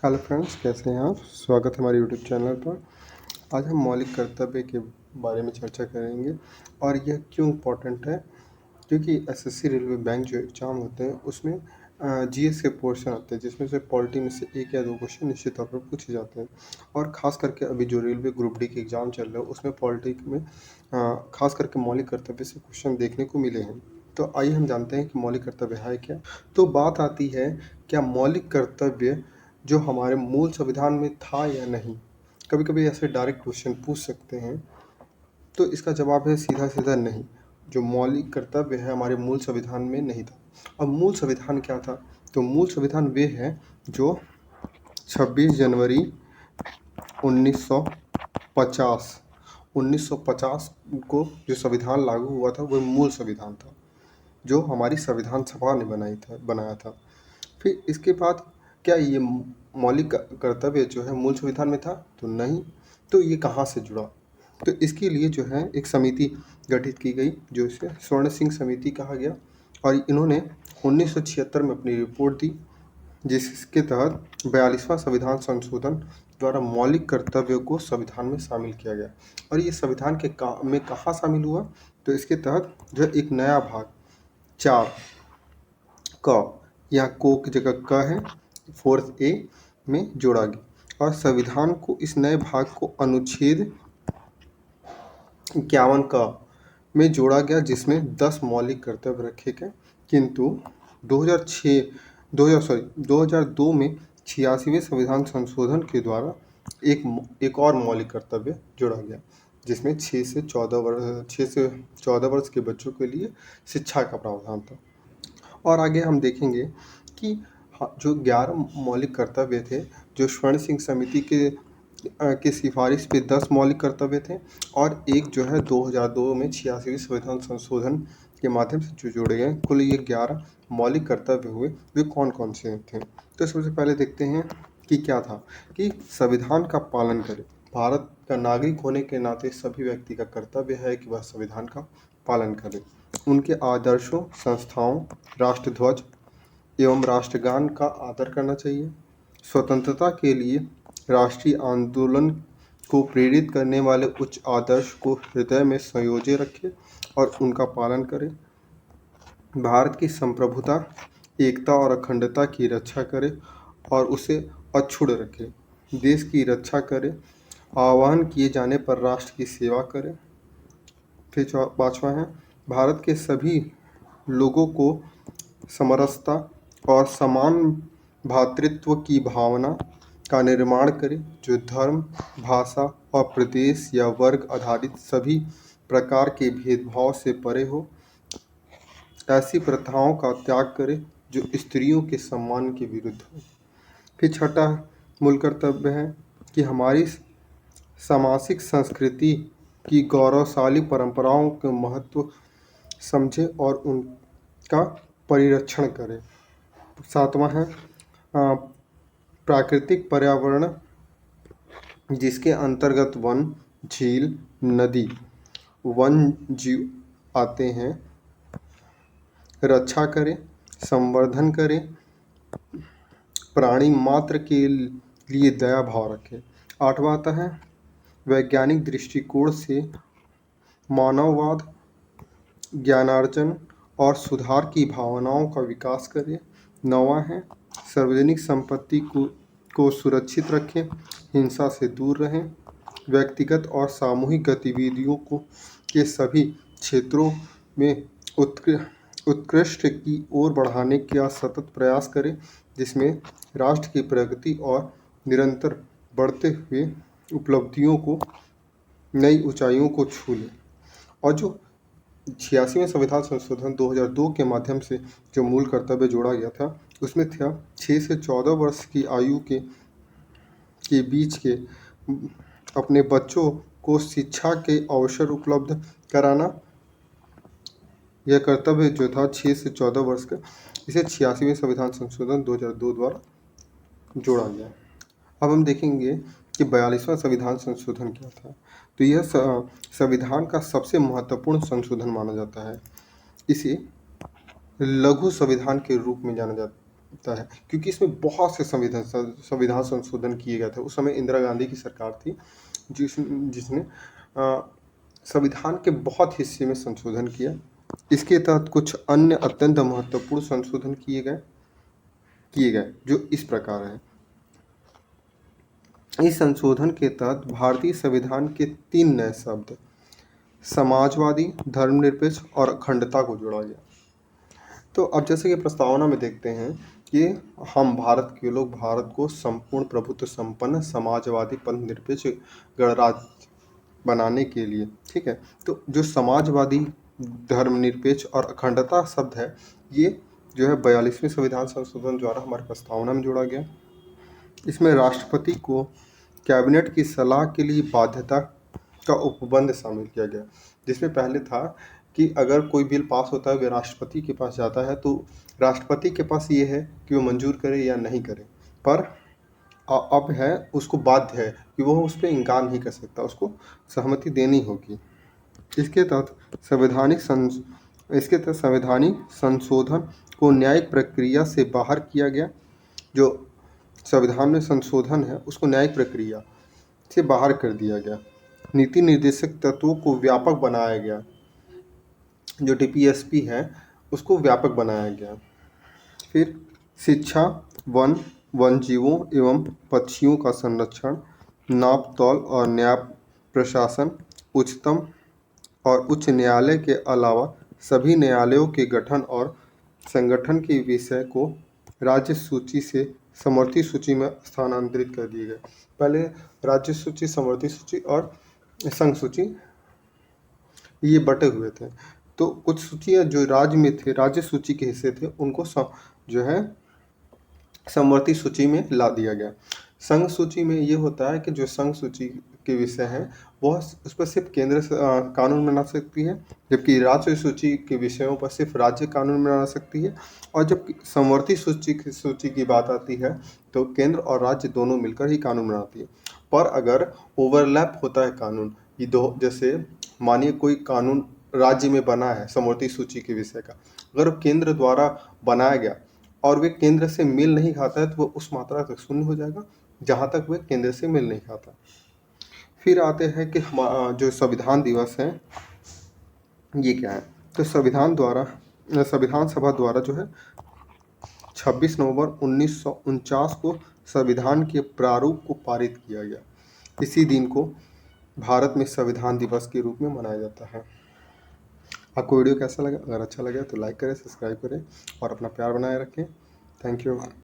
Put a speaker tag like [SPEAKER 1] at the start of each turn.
[SPEAKER 1] Hello friends, कैसे हैं आप? स्वागत है हमारे यूट्यूब चैनल पर। आज हम मौलिक कर्तव्य के बारे में चर्चा करेंगे और यह क्यों इम्पोर्टेंट है, क्योंकि एसएससी रेलवे बैंक जो एग्ज़ाम होते हैं उसमें जीएस के पोर्शन आते हैं, जिसमें से पॉलिटी में से 1 या 2 क्वेश्चन निश्चित तौर पर पूछे जाते हैं। और ख़ास करके अभी जो रेलवे ग्रुप डी के एग्ज़ाम चल रहे हैं उसमें पॉलिटी में ख़ास करके मौलिक कर्तव्य से क्वेश्चन देखने को मिले हैं। तो आइए हम जानते हैं कि मौलिक कर्तव्य है क्या। तो बात आती है, क्या मौलिक कर्तव्य जो हमारे मूल संविधान में था या नहीं? कभी-कभी ऐसे डायरेक्ट क्वेश्चन पूछ सकते हैं, तो इसका जवाब है सीधा-सीधा नहीं। जो मौलिक कर्तव्य है हमारे मूल संविधान में नहीं था। अब मूल संविधान क्या था? तो मूल संविधान वे है जो 26 जनवरी 1950 1950 को जो संविधान लागू हुआ था वह मूल संविधान था, जो हमारी संविधान सभा ने बनाया था। फिर इसके बाद क्या ये मौलिक कर्तव्य जो है मूल संविधान में था? तो नहीं। तो ये कहाँ से जुड़ा? तो इसके लिए जो है एक समिति गठित की गई, जो इसे स्वर्ण सिंह समिति कहा गया, और इन्होंने 1976 में अपनी रिपोर्ट दी, जिसके तहत 42वां संविधान संशोधन द्वारा मौलिक कर्तव्यों को संविधान में शामिल किया गया। और ये संविधान के में कहाँ शामिल हुआ? तो इसके तहत जो एक नया भाग 4 क, यहाँ को की जगह क है, 4th ए में जोड़ा गया और संविधान को इस नए भाग को अनुच्छेद 51 क में जोड़ा गया, जिसमें 10 मौलिक कर्तव्य रखे गए। किंतु 2002 में 86वें संविधान संशोधन के द्वारा एक और मौलिक कर्तव्य जोड़ा गया, जिसमें 6 से 14 वर्ष के बच्चों के लिए शिक्षा का प्रावधान था। और आगे हम देखेंगे कि जो 11 मौलिक कर्तव्य थे, जो स्वर्ण सिंह समिति की सिफारिश पे 10 मौलिक कर्तव्य थे, और एक जो है 2002 में 86वें संविधान संशोधन के माध्यम से जो जोड़े गए, कुल ये 11 मौलिक कर्तव्य हुए। वे कौन कौन से थे? तो सबसे पहले देखते हैं कि क्या था कि संविधान का पालन करें। भारत का नागरिक होने के नाते सभी व्यक्ति का कर्तव्य है कि वह संविधान का पालन करे। उनके आदर्शों, संस्थाओं, राष्ट्रध्वज एवं राष्ट्रगान का आदर करना चाहिए। स्वतंत्रता के लिए राष्ट्रीय आंदोलन को प्रेरित करने वाले उच्च आदर्श को हृदय में संयोजे रखें और उनका पालन करें। भारत की संप्रभुता, एकता और अखंडता की रक्षा करें और उसे अक्षुण्ण रखें। देश की रक्षा करें। आह्वान किए जाने पर राष्ट्र की सेवा करें। फिर 5वां है, भारत के सभी लोगों को समरसता और समान भ्रातृत्व की भावना का निर्माण करें, जो धर्म, भाषा और प्रदेश या वर्ग आधारित सभी प्रकार के भेदभाव से परे हो। ऐसी प्रथाओं का त्याग करें जो स्त्रियों के सम्मान के विरुद्ध हो। फिर 6वां मूल कर्तव्य है कि हमारी सामाजिक संस्कृति की गौरवशाली परंपराओं के महत्व समझें और उनका परिरक्षण करें। 7वां है प्राकृतिक पर्यावरण, जिसके अंतर्गत वन, झील, नदी, वन जीव आते हैं, रक्षा करें, संवर्धन करें, प्राणी मात्र के लिए दया भाव रखें। 8वां आता है वैज्ञानिक दृष्टिकोण से मानववाद, ज्ञानार्जन और सुधार की भावनाओं का विकास करें। 9वां है सार्वजनिक संपत्ति को सुरक्षित रखें, हिंसा से दूर रहें, व्यक्तिगत और सामूहिक गतिविधियों को के सभी क्षेत्रों में उत्कृष्ट की ओर बढ़ाने का सतत प्रयास करें, जिसमें राष्ट्र की प्रगति और निरंतर बढ़ते हुए उपलब्धियों को, नई ऊंचाइयों को छू लें। और जो 86वें संविधान संशोधन 2002 के माध्यम से जो मूल कर्तव्य जोड़ा गया था, उसमें था 6 से 14 वर्ष की आयु के बीच के अपने बच्चों को शिक्षा के अवसर उपलब्ध कराना। यह कर्तव्य जो था 6 से 14 वर्ष का, इसे 86वें संविधान संशोधन 2002 द्वारा जोड़ा गया। अब हम देखेंगे कि 42वां संविधान संशोधन क्या था। तो यह संविधान का सबसे महत्वपूर्ण संशोधन माना जाता है। इसे लघु संविधान के रूप में जाना है, क्योंकि इसमें बहुत से संविधान संशोधन किए गए थे। उस समय इंदिरा गांधी की सरकार थी जिसने संविधान के बहुत हिस्से में संशोधन किया। इसके तहत कुछ अन्य अत्यंत महत्वपूर्ण संशोधन किए गए जो इस प्रकार हैं। इस संशोधन के तहत भारतीय संविधान के 3 नए शब्द समाजवादी, धर्मनिरपेक्ष और अखंडता को जोड़ा गया। तो अब जैसे कि प्रस्तावना में देखते हैं कि हम भारत के लोग भारत को संपूर्ण प्रभुत्व संपन्न समाजवादी पंथ निरपेक्ष गणराज्य बनाने के लिए, ठीक है। तो जो समाजवादी, धर्मनिरपेक्ष और अखंडता शब्द है, ये जो है 42वें संविधान संशोधन द्वारा हमारे प्रस्तावना में जोड़ा गया। इसमें राष्ट्रपति को कैबिनेट की सलाह के लिए बाध्यता का उपबंध शामिल किया गया, जिसमें पहले था कि अगर कोई बिल पास होता है वे राष्ट्रपति के पास जाता है तो राष्ट्रपति के पास ये है कि वो मंजूर करे या नहीं करे, पर अब है उसको बाध्य है कि वो उस पर इनकार नहीं कर सकता, उसको सहमति देनी होगी। इसके तहत संवैधानिक संशोधन को न्यायिक प्रक्रिया से बाहर किया गया। जो संविधान में संशोधन है उसको न्यायिक प्रक्रिया से बाहर कर दिया गया। नीति निर्देशक तत्वों को व्यापक बनाया गया। जो DPSP है उसको व्यापक बनाया गया। फिर शिक्षा, वन जीवों एवं पक्षियों का संरक्षण, नाप तौल और न्याय प्रशासन, उच्चतम और उच्च न्यायालय के अलावा सभी न्यायालयों के गठन और संगठन के विषय को राज्य सूची से समवर्ती सूची में स्थानांतरित कर दिए गए। पहले राज्य सूची, समवर्ती सूची और संघ सूची ये बटे हुए थे। तो कुछ सूचियाँ जो राज्य में थे, राज्य सूची के हिस्से थे, उनको जो है समवर्ती सूची में ला दिया गया। संघ सूची में ये होता है कि जो संघ सूची के विषय हैं वह उस पर सिर्फ केंद्र कानून बना सकती है, जबकि राज्य सूची के विषयों पर सिर्फ राज्य कानून बना सकती है। और जब समवर्ती सूची की बात आती है तो केंद्र और राज्य दोनों मिलकर ही कानून बनाती है। पर अगर ओवरलैप होता है कानून, ये दो, जैसे मानिए कोई कानून राज्य में बना है समवर्ती सूची के विषय का, अगर केंद्र द्वारा बनाया गया और वे केंद्र से मेल नहीं खाता है तो वो उस मात्रा तक शून्य हो जाएगा जहाँ तक वे केंद्र से मेल नहीं खाता। फिर आते हैं कि जो संविधान दिवस है ये क्या है। तो संविधान सभा द्वारा जो है 26 नवंबर 1949 को संविधान के प्रारूप को पारित किया गया। इसी दिन को भारत में संविधान दिवस के रूप में मनाया जाता है। आपको वीडियो कैसा लगा? अगर अच्छा लगा तो लाइक करें, सब्सक्राइब करें और अपना प्यार बनाए रखें। Thank you.